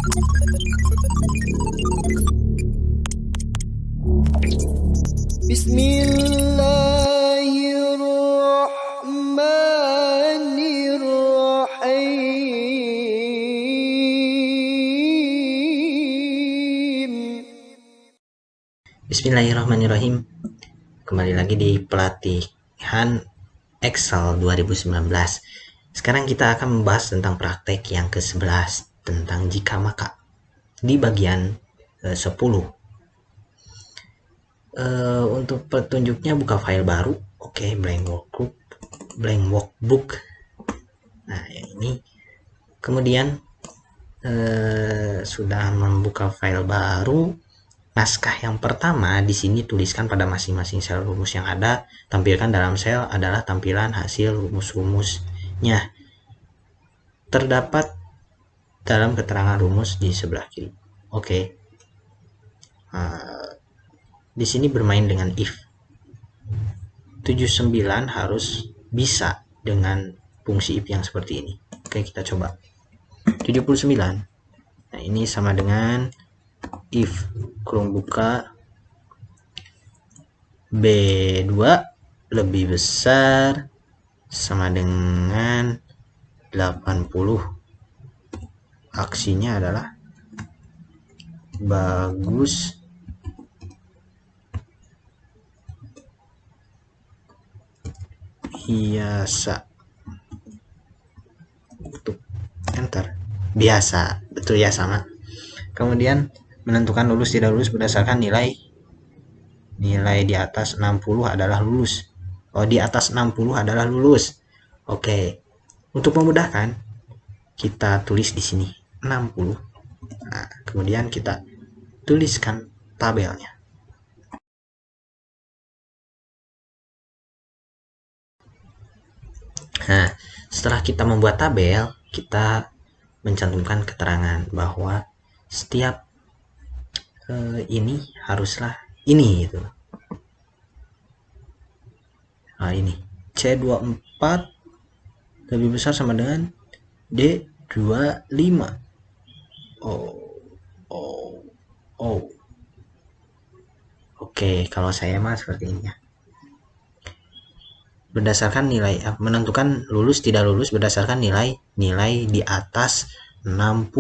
Bismillahirrahmanirrahim. Kembali lagi di pelatihan Excel 2019. Sekarang kita akan membahas tentang praktek yang ke-11 tentang jika maka di bagian 10. Untuk petunjuknya buka file baru. Oke, blank workbook. Nah, yang ini. Kemudian sudah membuka file baru. Naskah yang pertama di sini tuliskan pada masing-masing sel rumus yang ada. Tampilkan dalam sel adalah tampilan hasil rumus-rumusnya. Terdapat dalam keterangan rumus di sebelah kiri. Oke. Di sini bermain dengan if. 79 harus bisa dengan fungsi if yang seperti ini. Oke, kita coba. 79. Nah, ini sama dengan if kurung buka B2 lebih besar sama dengan 80. Aksinya adalah bagus biasa. Enter. Biasa, betul ya, sama. Kemudian menentukan lulus tidak lulus berdasarkan nilai di atas 60 adalah lulus. Di atas 60 adalah lulus. Oke. Untuk memudahkan, kita tulis di sini 60. Nah, kemudian kita tuliskan tabelnya. Nah, setelah kita membuat tabel, kita mencantumkan keterangan bahwa setiap ini haruslah ini gitu. Nah, ini C24 lebih besar sama dengan D25. Oke, kalau saya mah seperti ini ya. Berdasarkan nilai, menentukan lulus tidak lulus berdasarkan nilai di atas 60.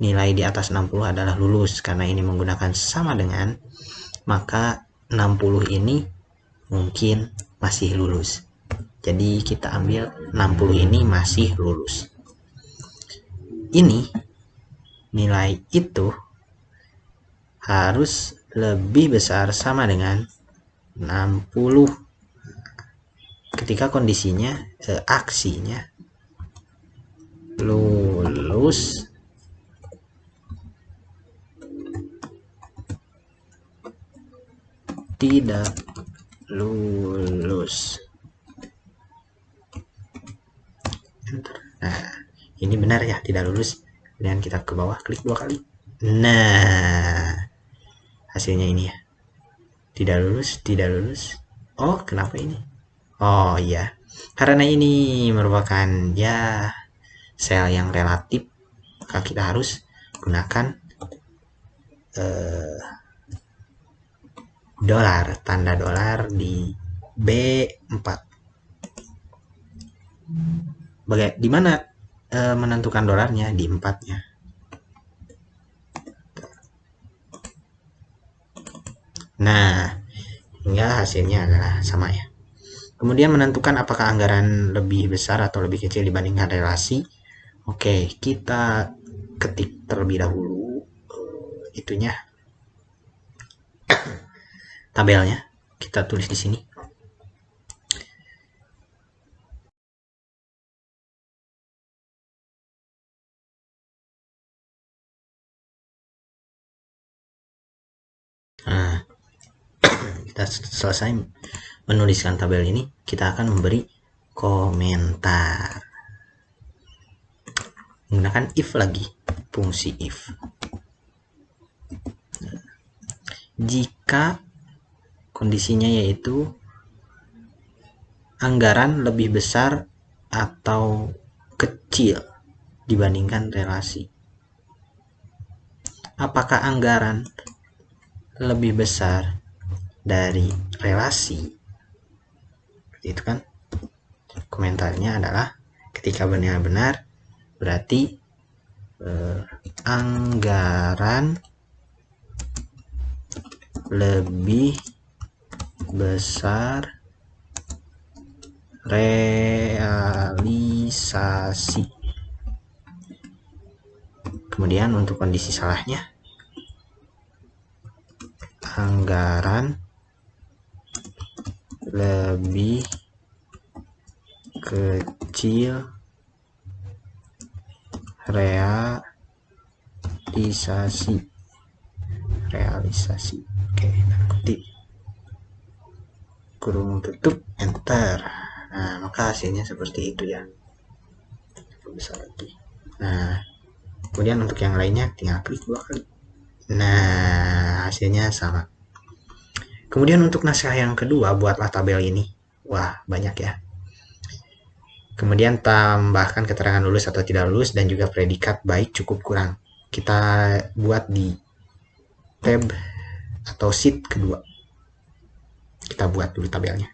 Nilai di atas 60 adalah lulus. Karena ini menggunakan sama dengan, maka 60 ini mungkin masih lulus. Jadi kita ambil 60 ini masih lulus. Ini nilai itu harus lebih besar sama dengan 60. Ketika kondisinya aksinya lulus tidak lulus. Enter. Nah, ini benar ya, tidak lulus. Kemudian kita ke bawah, klik 2 kali. Nah, hasilnya ini ya. Tidak lulus, tidak lulus. Oh, kenapa ini? Oh iya, karena ini merupakan ya sel yang relatif, maka kita harus gunakan dolar, tanda dolar di B4. Di mana menentukan dolarnya? Di 4-nya. Nah, hingga hasilnya adalah sama ya. Kemudian menentukan apakah anggaran lebih besar atau lebih kecil dibandingkan relasi. Oke, kita ketik terlebih dahulu itunya, tabelnya. Kita tulis di sini. Nah, kita selesai menuliskan tabel ini, kita akan memberi komentar menggunakan if lagi, fungsi if. Jika kondisinya yaitu anggaran lebih besar atau kecil dibandingkan relasi. apakah anggaran lebih besar dari relasi? Itu kan komentarnya adalah ketika benar-benar berarti anggaran lebih besar realisasi. Kemudian untuk kondisi salahnya, anggaran lebih kecil realisasi. Oke, kutip kurung tutup enter. Nah, maka hasilnya seperti itu ya. Bisa lagi. Nah, kemudian untuk yang lainnya tinggal klik 2 kali. Nah, hasilnya sama. Kemudian untuk naskah yang kedua, buatlah tabel ini. Wah, banyak ya. Kemudian tambahkan keterangan lulus atau tidak lulus dan juga predikat baik, cukup, kurang. Kita buat di tab atau sheet kedua. Kita buat dulu tabelnya.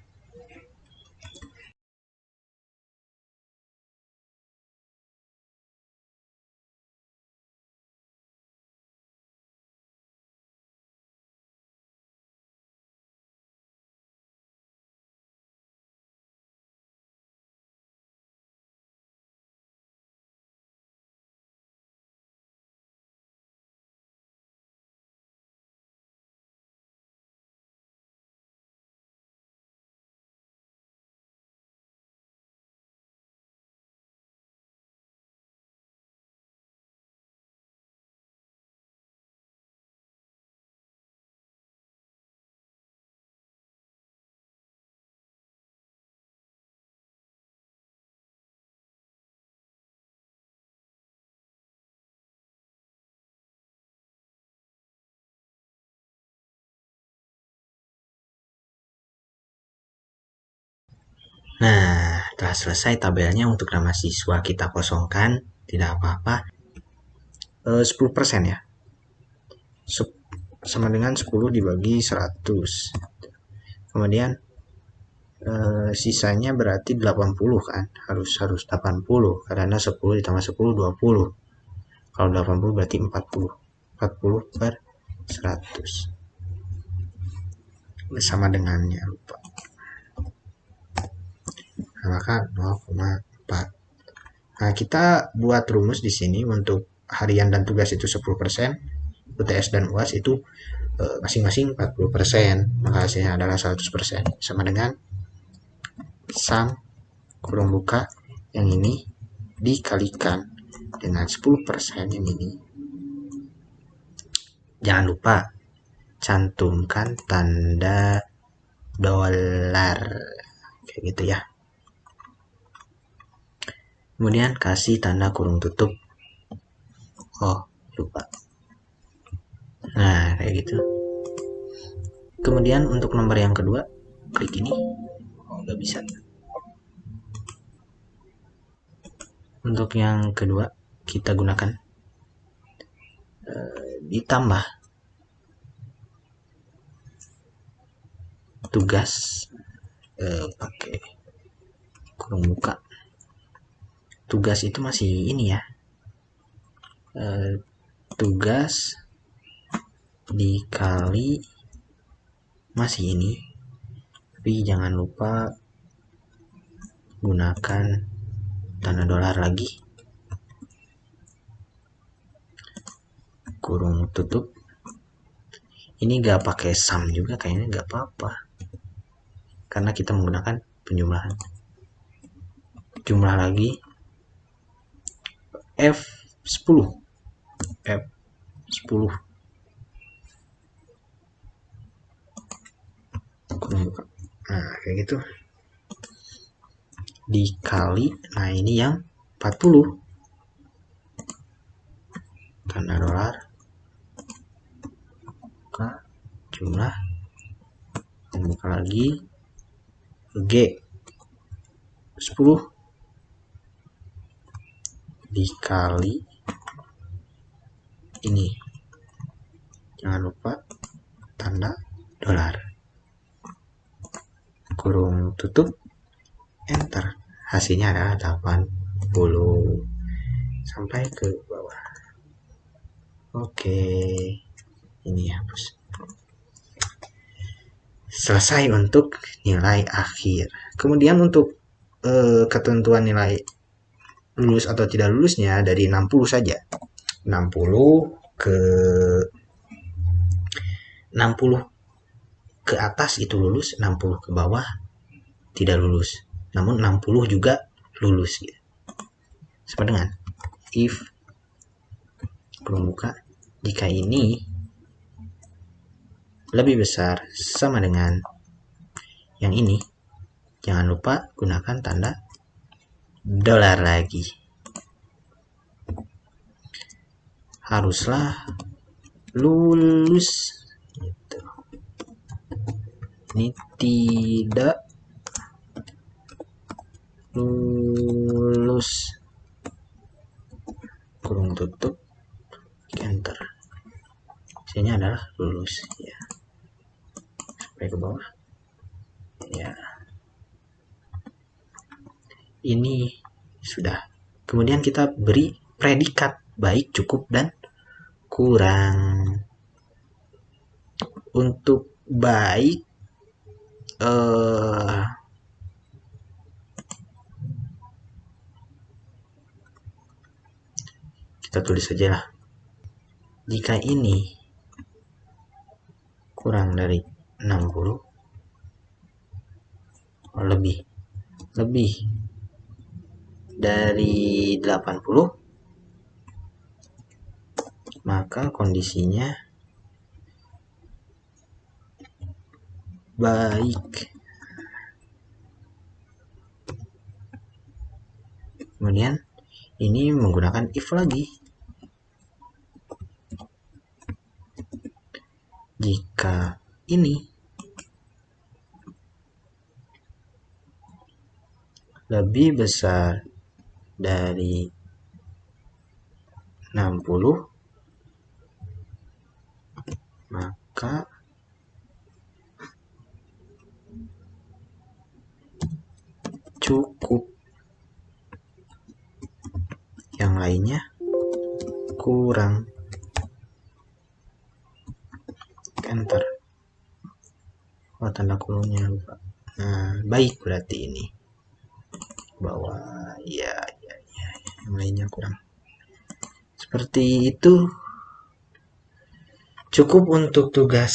Nah, telah selesai tabelnya. Untuk nama siswa kita kosongkan, tidak apa-apa. 10% ya. Sama dengan 10 dibagi 100. Kemudian sisanya berarti 80 kan. Harus 80 karena 10 ditambah 10 20. Kalau 80 berarti 40. 40 per 100. Sama dengannya lupa. Nah, maka 0,4. Nah, kita buat rumus di sini untuk harian dan tugas itu 10%, UTS dan UAS itu masing-masing 40%, maka hasilnya adalah 100%. Sama dengan sum kurung buka yang ini dikalikan dengan 10% yang ini. Jangan lupa cantumkan tanda dolar kayak gitu ya. Kemudian kasih tanda kurung tutup. Oh, lupa. Nah, kayak gitu. Kemudian untuk nomor yang kedua, klik ini. Oh, nggak bisa. Untuk yang kedua, kita gunakan ditambah tugas pakai kurung buka. Tugas itu masih ini ya. Tugas dikali masih ini, tapi jangan lupa gunakan tanda dolar lagi, kurung tutup. Ini gak pakai sum juga kayaknya, gak apa-apa karena kita menggunakan penjumlahan. Jumlah lagi F10. Nah, kayak gitu. Dikali, nah ini yang 40. Tanda dolar. Buka jumlah. Buka lagi. G 10 dikali ini jangan lupa tanda dolar, kurung tutup, enter. Hasilnya adalah 80 sampai ke bawah. Oke, ini hapus. Selesai untuk nilai akhir. Kemudian untuk ketentuan nilai lulus atau tidak lulusnya dari 60 saja. 60 ke atas itu lulus, 60 ke bawah tidak lulus. Namun 60 juga lulus. Sama dengan if kurung buka, jika ini lebih besar sama dengan yang ini, jangan lupa gunakan tanda dolar lagi. Haruslah lulus gitu. Ini tidak lulus, kurung tutup, enter. Hasilnya adalah lulus ya. Sampai ke bawah ya. Ini sudah. Kemudian kita beri predikat baik, cukup, dan kurang. Untuk baik kita tulis saja lah, jika ini kurang dari 60 lebih dari 80, maka kondisinya baik. Kemudian ini menggunakan if lagi. Jika ini lebih besar dari 60, maka cukup, yang lainnya kurang, enter. Oh, tanda kurungnya lupa. Nah, baik berarti ini bawah ya, yang lainnya kurang. Seperti itu. Cukup untuk tugas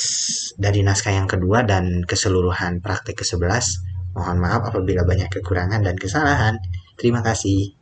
dari naskah yang kedua dan keseluruhan praktek ke-11. Mohon maaf apabila banyak kekurangan dan kesalahan. Terima kasih.